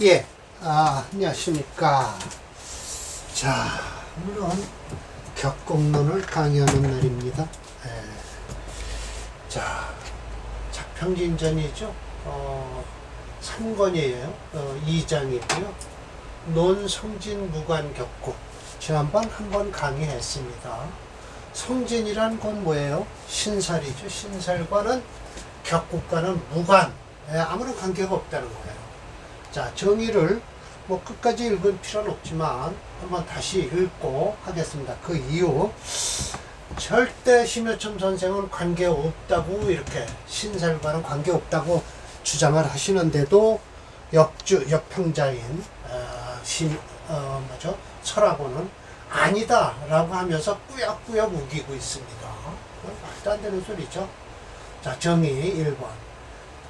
예, 안녕하십니까. 자, 오늘은 격곡론을 강의하는 날입니다. 예. 자, 자평진전이죠. 3권이에요. 2장이고요. 논성진무관 격곡. 지난번 한번 강의했습니다. 성진이란 건 뭐예요? 신살이죠. 신살과는 격곡과는 무관, 아무런 관계가 없다는 거예요. 자, 정의를 뭐 끝까지 읽을 필요는 없지만 한번 다시 읽고 하겠습니다. 그 이유, 절대 심여첨 선생은 관계없다고, 이렇게 신살과는 관계없다고 주장을 하시는데도 역평자인 설하고는 아니다 라고 하면서 꾸역꾸역 우기고 있습니다. 말도 안 되는 소리죠. 자, 정의 1번.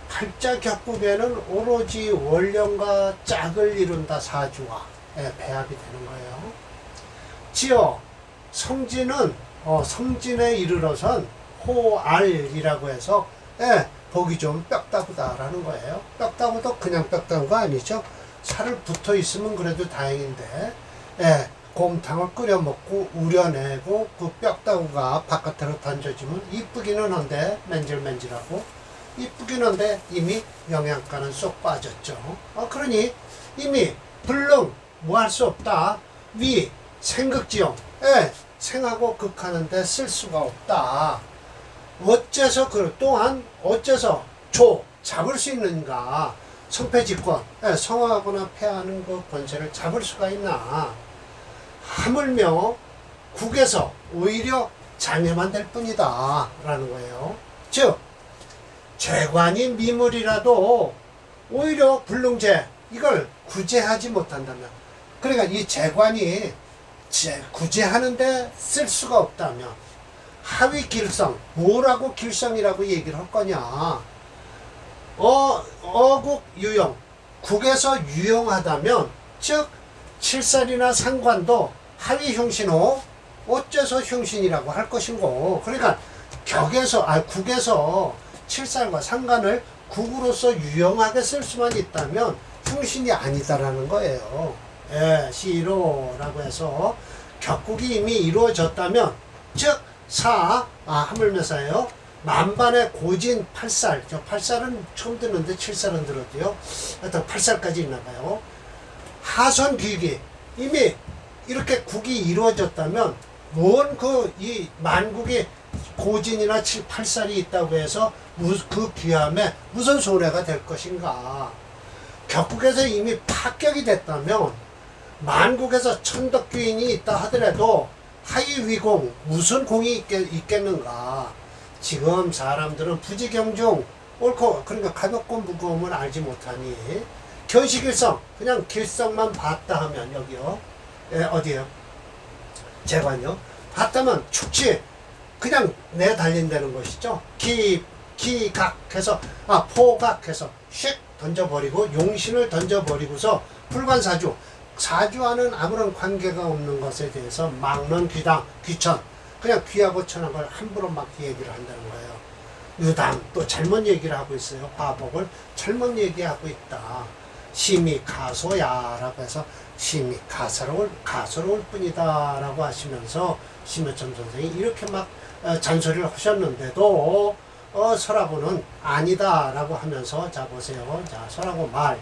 팔자 격국에는 오로지 원령과 짝을 이룬다 사주와 배합이 되는 거예요. 지어 성진은 성진에 이르러선 호알이라고 해서 보기 좀 뼈다구다라는 거예요. 뼈다구도 그냥 뼈다구가 아니죠. 살을 붙어 있으면 그래도 다행인데 곰탕을 끓여 먹고 우려내고 그 뼈다구가 바깥으로 던져지면 이쁘기는 한데 맨질맨질하고 이쁘긴 한데 이미 영양가는 쏙 빠졌죠. 그러니 이미 불능 뭐 할 수 없다. 위 생극지용 생하고 극하는데 쓸 수가 없다. 어째서 또한 어째서 잡을 수 있는가. 성패직권 성하거나 패하는 그 권세를 잡을 수가 있나. 하물며 국에서 오히려 장애만 될 뿐이다 라는 거예요. 즉 재관이 미물이라도 오히려 불능제 이걸 구제하지 못한다면, 그러니까 이 재관이 구제하는데 쓸 수가 없다면 하위 길성, 뭐라고 길성이라고 얘기를 할 거냐. 어국 유용, 국에서 유용하다면 즉 칠살이나 상관도 하위 흉신호 어째서 흉신이라고 할 것인고. 그러니까 국에서 칠살과 상관을 국으로서 유용하게 쓸 수만 있다면 흉신이 아니다라는 거예요. 시로라고 해서 격국이 이미 이루어졌다면 즉 하물며사예요. 만반의 고진 8살, 저 8살은 처음 듣는데 7살은 들었대요. 하여튼 8살까지 있나봐요. 하선 귀기 이미 이렇게 국이 이루어졌다면 이 만국이 고진이나 7, 8살이 있다고 해서 그 귀함에 무슨 손해가 될 것인가. 격국에서 이미 파격이 됐다면 만국에서 천덕귀인이 있다 하더라도 하위위공 무슨 공이 있겠는가. 지금 사람들은 부지경중 옳고 그러니까 가볍고 무거움을 알지 못하니 견시길성 그냥 길성만 봤다 하면 여기요. 어디요? 재관요. 봤다면 축지 그냥 내달린다는 것이죠. 기각해서 포각해서 슉 던져버리고 용신을 던져버리고서 불관사주, 사주와는 아무런 관계가 없는 것에 대해서 막론 귀당, 귀천, 그냥 귀하고 천한 걸 함부로 막 얘기를 한다는 거예요. 유당 또 잘못 얘기를 하고 있어요. 화복을 잘못 얘기하고 있다. 심히 가소야라고 해서 심히 가소로울 뿐이다 라고 하시면서 심여첨 선생이 이렇게 막 잔소리를 하셨는데도 설하고는 아니다 라고 하면서, 자 보세요. 자, 설하고 말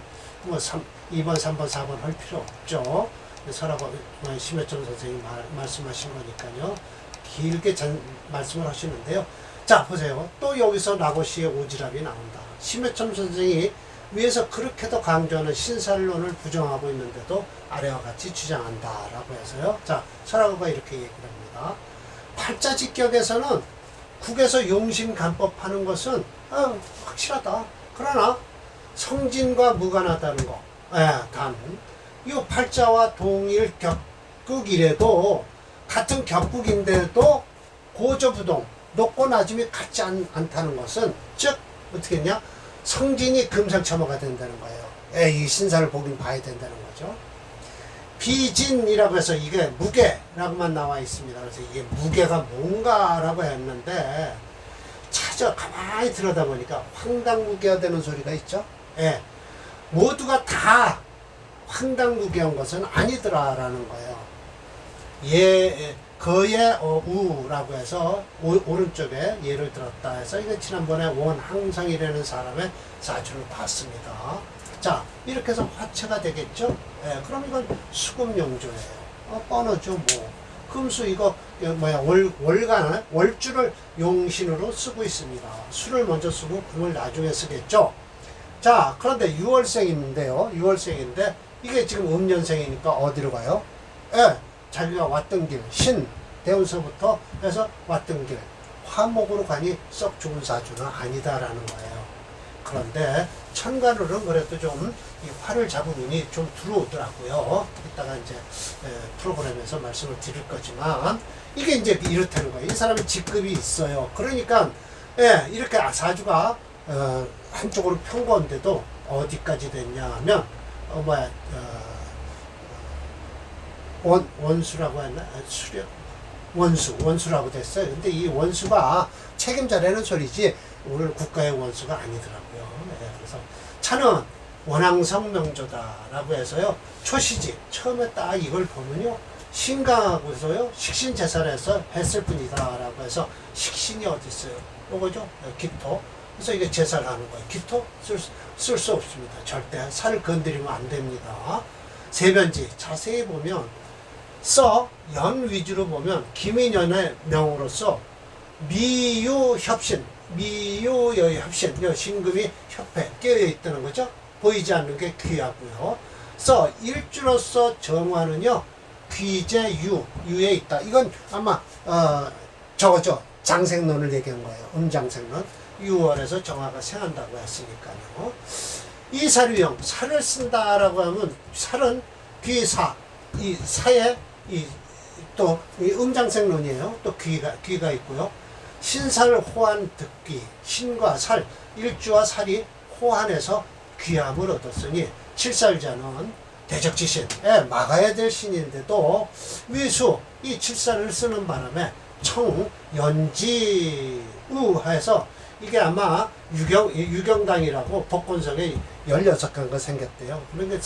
2번 3번 4번 할 필요 없죠. 설하고 심여첨 선생이 말씀하신 거니까요. 길게 말씀을 하시는데요. 자 보세요. 또 여기서 라고시의 오지랖이 나온다. 심여첨 선생이 위에서 그렇게도 강조하는 신살론을 부정하고 있는데도 아래와 같이 주장한다 라고 해서요. 자, 설하고가 이렇게 얘기를 합니다. 팔자직격에서는 국에서 용신간법하는 것은 확실하다. 그러나 성진과 무관하다는 거. 단 이 팔자와 동일 격국이래도 같은 격국인데도 고저부동 높고 낮음이 같지 않다는 것은 즉 어떻게 했냐? 성진이 금상첨화가 된다는 거예요. 이 신사를 보긴 봐야 된다는 거죠. 비진이라고 해서 이게 무게라고만 나와 있습니다. 그래서 이게 무게가 뭔가라고 했는데 가만히 들여다보니까 황당무계화 되는 소리가 있죠. 모두가 다 황당무계한 것은 아니더라라는 거예요. 예, 거의 우라고 해서 오른쪽에 예를 들었다 해서 이거 지난번에 원항성이라는 사람의 사주를 봤습니다. 자, 이렇게 해서 화체가 되겠죠? 예, 그럼 이건 수금용조예요. 뻔하죠, 뭐. 금수 이거 월간을 월주를 용신으로 쓰고 있습니다. 수를 먼저 쓰고 금을 나중에 쓰겠죠. 자, 그런데 6월생인데요. 6월생인데 이게 지금 음년생이니까 어디로 가요? 예, 자기가 왔던 길, 신 대운서부터 해서 왔던 길 화목으로 가니 썩 좋은 사주는 아니다라는 거예요. 그런데 천간으로는 그래도 좀 이 화를 잡은 운이 좀 들어오더라고요. 이따가 이제 프로그램에서 말씀을 드릴 거지만 이게 이제 이렇다는 거예요. 이 사람이 직급이 있어요. 그러니까 이렇게 사주가 한쪽으로 평건데도 어디까지 됐냐 하면 원수라고 했나? 원수라고 됐어요. 근데 이 원수가 책임자라는 소리지 오늘 국가의 원수가 아니더라고요. 그래서 차는 원항성 명조다라고 해서요. 초시집 처음에 딱 이걸 보면요. 신강하고서요. 식신제살에서 했을 뿐이다라고 해서 식신이 어디 있어요? 요거죠. 기토. 그래서 이게 제살하는 거예요. 기토 쓸 수 없습니다. 절대 살을 건드리면 안 됩니다. 세변지 자세히 보면 연 위주로 보면 김인연의 명으로서 미유협신, 미유여협신, 신금이 협회 깨어 있다는 거죠. 보이지 않는 게 귀하고요. 일주로서 정화는요 귀재유, 유에 있다. 이건 아마 저거죠. 장생론을 얘기한 거예요. 음장생론. 6월에서 정화가 생한다고 했으니까요. 이 사류형, 살을 쓴다라고 하면 살은 귀사, 이 사에 또 음장생론이에요. 또 귀가 있고요. 신살 호환 득귀, 신과 살, 일주와 살이 호환해서 귀함을 얻었으니 칠살자는 대적지신에 막아야 될 신인데도 위수 이 칠살을 쓰는 바람에 청연지우해서 이게 아마 유경당이라고 복권성에 16개가 생겼대요. 그런데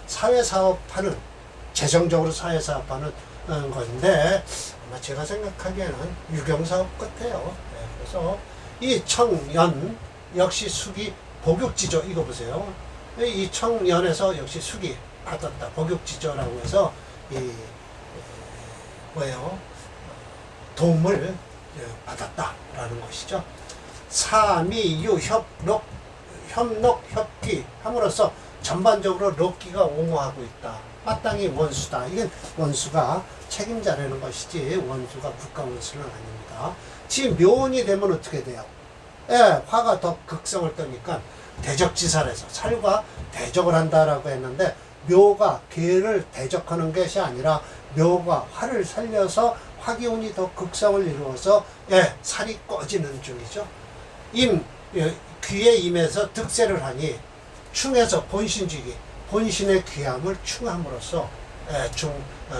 사회사업하는 재정적으로 사회사업하는 건데 아마 제가 생각하기에는 유경사업 같아요. 그래서 이 청연 역시 숙이 복육지조 이거 보세요. 이 청연에서 역시 숙이 받았다. 복육지조라고 해서 도움을 받았다라는 것이죠. 사미유 협록 협기 함으로써 전반적으로 록기가 옹호하고 있다. 마땅히 원수다. 이건 원수가 책임자라는 것이지 원수가 국가 원수는 아닙니다. 지금 묘운이 되면 어떻게 돼요? 화가 더 극성을 떠니까 대적지살에서 살과 대적을 한다라고 했는데 묘가 개를 대적하는 것이 아니라 묘가 화를 살려서 화기운이 더 극성을 이루어서 살이 꺼지는 중이죠. 귀에 임해서 득세를 하니 충에서 본신주기, 본신의 귀함을 충함으로써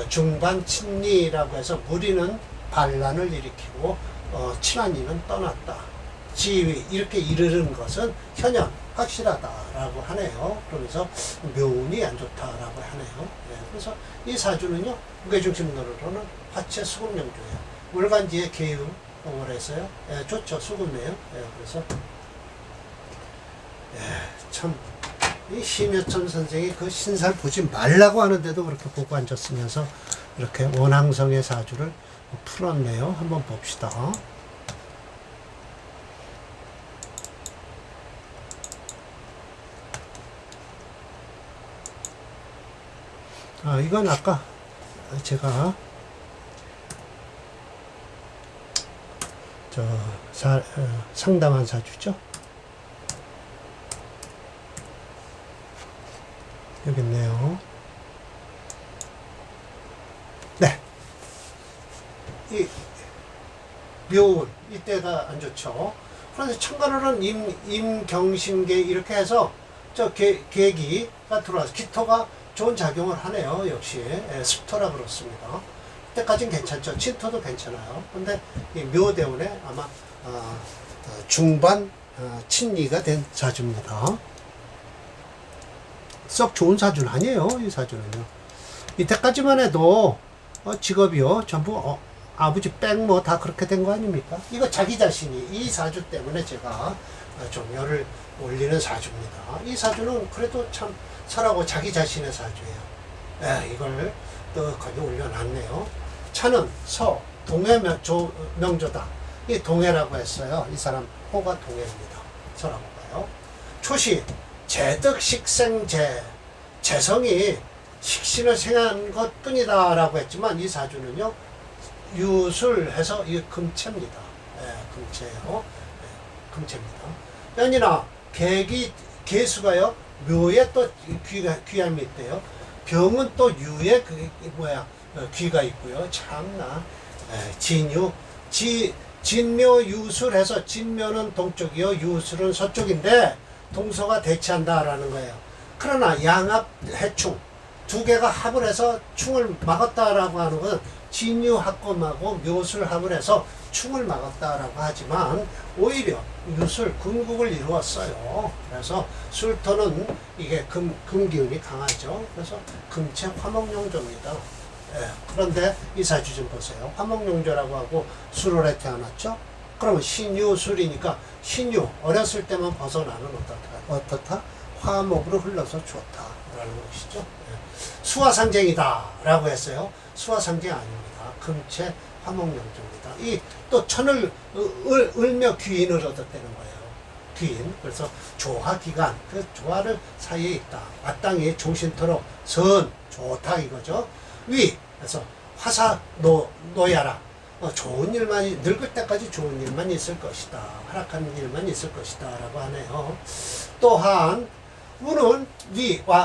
중반 친리라고 해서 무리는 반란을 일으키고 친한이는 떠났다. 지위 이렇게 이르는 것은 현현 확실하다라고 하네요. 그러면서 묘운이 안 좋다라고 하네요. 그래서 이 사주는요 무게중심론으로는 화체 수금령조예요. 월간지의 개음을 해서요. 좋죠. 수금이에요. 그래서 참 이 심여천 선생이 그 신살 보지 말라고 하는데도 그렇게 보고 앉았으면서 이렇게 원항성의 사주를 풀었네요. 한번 봅시다. 이건 아까 제가 상담한 사주죠. 여기 있네요. 네. 이 묘운 이때가 안 좋죠. 그런데 천간으로는 임경신계 이렇게 해서 계기가 들어와서 기토가 좋은 작용을 하네요. 역시 습토라 그렇습니다. 그때까지는 괜찮죠. 친토도 괜찮아요. 근데 이 묘대운에 아마 중반 친리가 된 사주입니다. 썩 좋은 사주는 아니에요. 이 사주는요. 이때까지만 해도 직업이요 전부 아버지 뺑 뭐 다 그렇게 된 거 아닙니까? 이거 자기 자신이 이 사주 때문에 제가 좀 열을 올리는 사주입니다. 이 사주는 그래도 참 설하고 자기 자신의 사주예요. 이걸 떡하게 올려놨네요. 차는 서 동해 명조다. 이 동해라고 했어요. 이 사람 호가 동해입니다. 설하고 가요. 초시 재득식생재, 재성이 식신을 생한 것 뿐이다 라고 했지만 이 사주는요 유술해서 이 금체입니다. 금체예요. 금체입니다. 연이나 계수가요 묘에 또 귀함이 있대요. 병은 또 유에 귀가 있고요. 참나 진유 진묘 유술해서 진묘는 동쪽이요 유술은 서쪽인데 동서가 대치한다라는 거예요. 그러나 양합 해충 두 개가 합을 해서 충을 막았다라고 하는 것은 진유합검하고 묘술합을 해서 충을 막았다라고 하지만 오히려 유술 금국을 이루었어요. 그래서 술토는 이게 금기운이 강하죠. 그래서 금체 화목용조입니다. 그런데 이 사주 좀 보세요. 화목용조라고 하고 술월에 태어났죠. 그러면 신유술이니까 신유 어렸을 때만 벗어나는 어떻다? 화목으로 흘러서 좋다라는 것이죠. 수화상쟁이다 라고 했어요. 수화상쟁 아닙니다. 금체 화목용조입니다. 이 또 천을 을며 귀인을 얻었다는 거예요. 귀인. 그래서 조화기간 그 조화를 사이에 있다. 마땅히 종신토록 선 좋다 이거죠. 위 그래서 화사 노야라 좋은 일만 늙을 때까지 좋은 일만 있을 것이다. 활약하는 일만 있을 것이다 라고 하네요. 또한 운은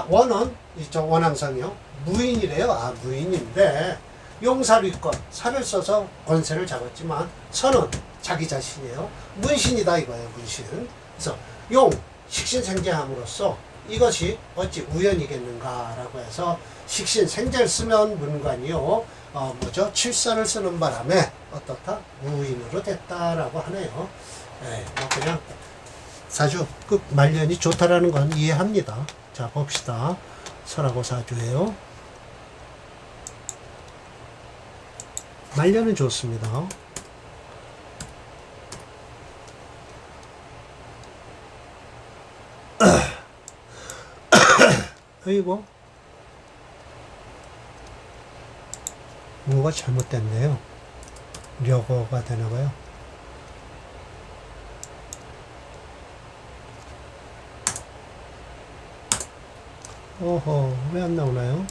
원은 이쪽 원앙상이요 무인이래요. 무인인데 용사위권 살을 써서 권세를 잡았지만 선은 자기 자신이에요. 문신이다 이거예요. 문신. 그래서 용 식신생재함으로써 이것이 어찌 우연이겠는가라고 해서 식신생재를 쓰면 문관이요 칠사를 쓰는 바람에 어떻다 무인으로 됐다라고 하네요. 뭐 그냥 사주 그 말년이 좋다라는 건 이해합니다. 자 봅시다. 설하고 사주예요. 말년은 좋습니다. 아이고 뭐가 잘못됐네요. 려거가 되나봐요. 어허 왜 안 나오나요?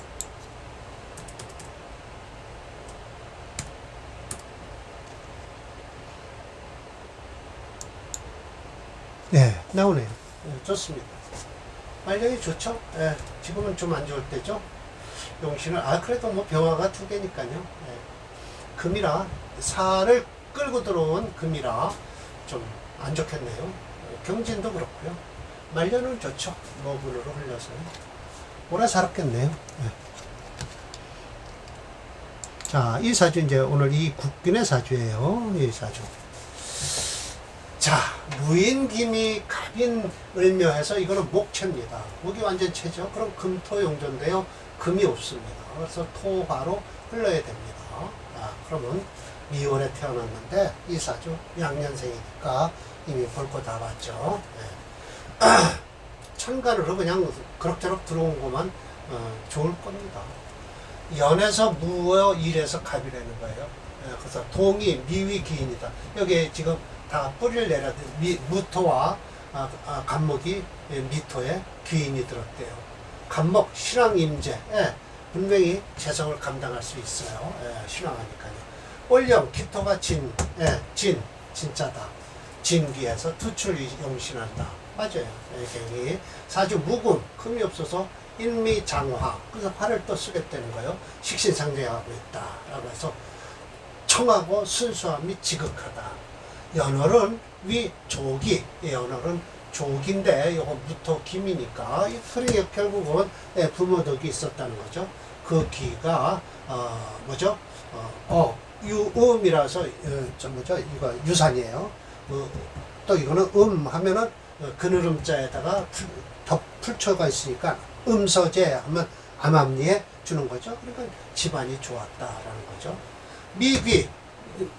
네 나오네요. 좋습니다. 말년이 좋죠. 지금은 좀 안 좋을 때죠. 용신을 그래도 뭐 병화가 두 개니까요. 금이라 살을 끌고 들어온 금이라 좀 안 좋겠네요. 경진도 그렇고요. 말년은 좋죠. 모근으로 흘려서요. 오래 살았겠네요. 자, 이 사주 이제 오늘 이 국균의 사주예요. 이 사주. 자, 무인김이 갑인 을묘해서 이거는 목체입니다. 목이 완전 체죠. 그럼 금토용조인데요. 금이 없습니다. 그래서 토화로 흘러야 됩니다. 그러면 미월에 태어났는데 이 사주 양년생이니까 이미 볼 거 다 봤죠. 천간으로 그냥 그럭저럭 들어온 것만 좋을 겁니다. 연에서 무어 일에서 갑이라는 거예요. 그래서 동이 미위 기인이다. 여기 지금 다 뿌리를 내려야 돼. 무토와 간목이 미토에 귀인이 들었대요. 간목 신왕임재 분명히 재성을 감당할 수 있어요. 신왕하니까요. 올령 기토가 진짜다. 진기에서 투출 용신한다. 맞아요. 굉장히 사주 무금 금이 없어서 인미장화 그래서 화를 또 쓰겠다는 거예요. 식신상대하고 있다라고 해서 청하고 순수함이 지극하다. 연월은 위조기 연월은 조기인데 요거 무토 김이니까 그러니까 결국은 부모덕이 있었다는 거죠. 그 기가 뭐죠? 유음이라서 이거 유산이에요. 또 이거는 하면은 그늘음자에다가 풀초가 있으니까 음서제 하면 암암리에 주는 거죠. 그러니까 집안이 좋았다라는 거죠. 미귀,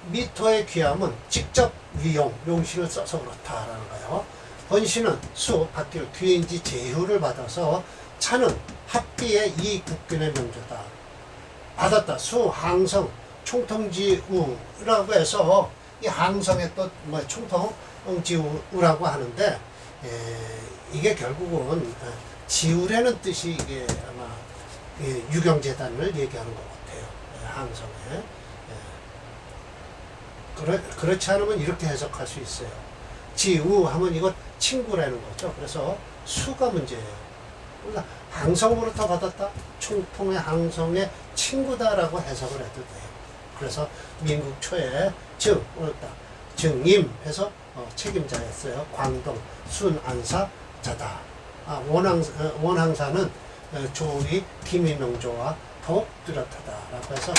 미토의 귀함은 직접 위용, 용신을 써서 그렇다라는 거예요. 번신은 수, 밭길, 귀인지 제휴를 받아서 차는 합비의 이 국균의 명조다. 받았다. 수, 항성, 총통지우라고 해서 이 항성의 또 뭐 총통지우라고 하는데 이게 결국은 지우라는 뜻이 이게 아마 유경재단을 얘기하는 것 같아요. 항성에. 그렇지 않으면 이렇게 해석할 수 있어요. 지우 하면 이건 친구라는 거죠. 그래서 수가 문제예요. 항성으로부터 받았다. 총통의 항성의 친구다라고 해석을 해도 돼요. 그래서 민국 초에 증임 해서 책임자였어요. 광동 순안사 자다. 원항사는 조리 김희명조와 더욱 뚜렷하다라고 해서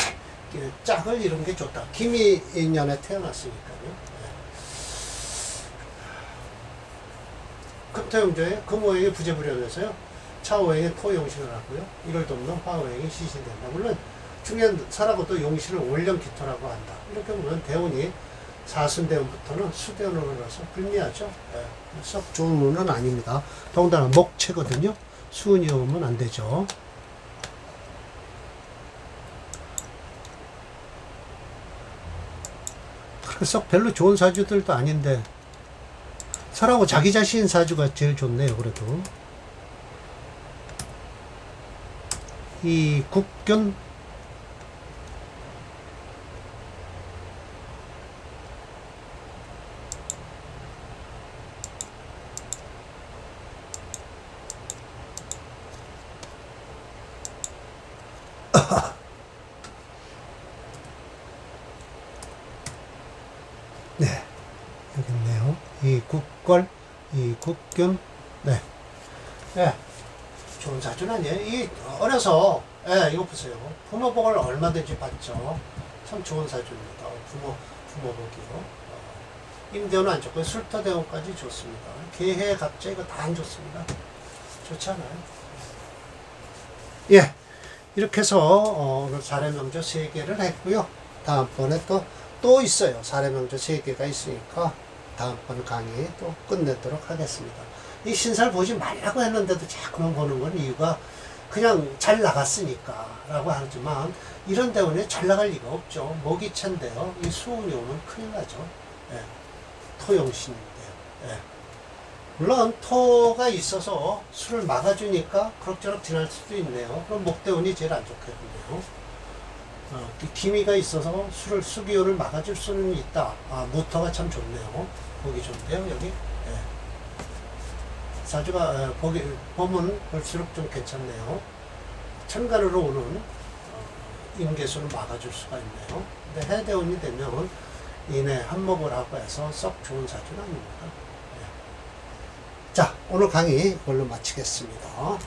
짝을 이룬 게 좋다. 김희년에 태어났으니까요. 금토용조에 금오행이 부재불연해서요. 차오행에 토용신을 하고요. 이를 돕는 화오행이 시신된다. 물론 중요한 사라고도 용신을 올령기토라고 한다. 이렇게 보면 대운이 사순대운부터는 수대운으로 나서 불미하죠. 썩 좋은 운은 아닙니다. 더군다나 목체거든요. 수운이 오면 안 되죠. 썩 별로 좋은 사주들도 아닌데 사라고 자기 자신 사주가 제일 좋네요. 그래도 이 국견 네, 여기 있네요. 이 국걸, 이 국균, 네. 네. 좋은 사주는 아니에요. 이, 어려서, 이거 보세요. 부모복을 얼마든지 받죠. 참 좋은 사주입니다. 부모복이요. 임대원은 안 좋고, 술토대원까지 좋습니다. 계해, 갑자 이거 다 안 좋습니다. 좋지 않아요? 예. 이렇게 해서, 오늘 사례명조 3개를 했고요. 다음번에 또 있어요. 사례명조 3개가 있으니까 다음번 강의 또 끝내도록 하겠습니다. 이 신사를 보지 말라고 했는데도 자꾸만 보는 건 이유가 그냥 잘 나갔으니까 라고 하지만 이런 대운에 잘 나갈 리가 없죠. 모기채인데요. 이 수운이 오면 큰일 나죠. 토용신인데요. 물론 토가 있어서 술을 막아주니까 그럭저럭 지날 수도 있네요. 그럼 목대운이 제일 안 좋겠군요. 기미가 있어서 수기운을 막아줄 수는 있다. 무토가 참 좋네요. 보기 좋은데요, 여기. 사주가 보면 볼수록 좀 괜찮네요. 천간으로 오는 임계수를 막아줄 수가 있네요. 근데 해대운이 되면 이내 한몫을 하고 해서 썩 좋은 사주는 아닙니다. 자, 오늘 강의 이걸로 마치겠습니다.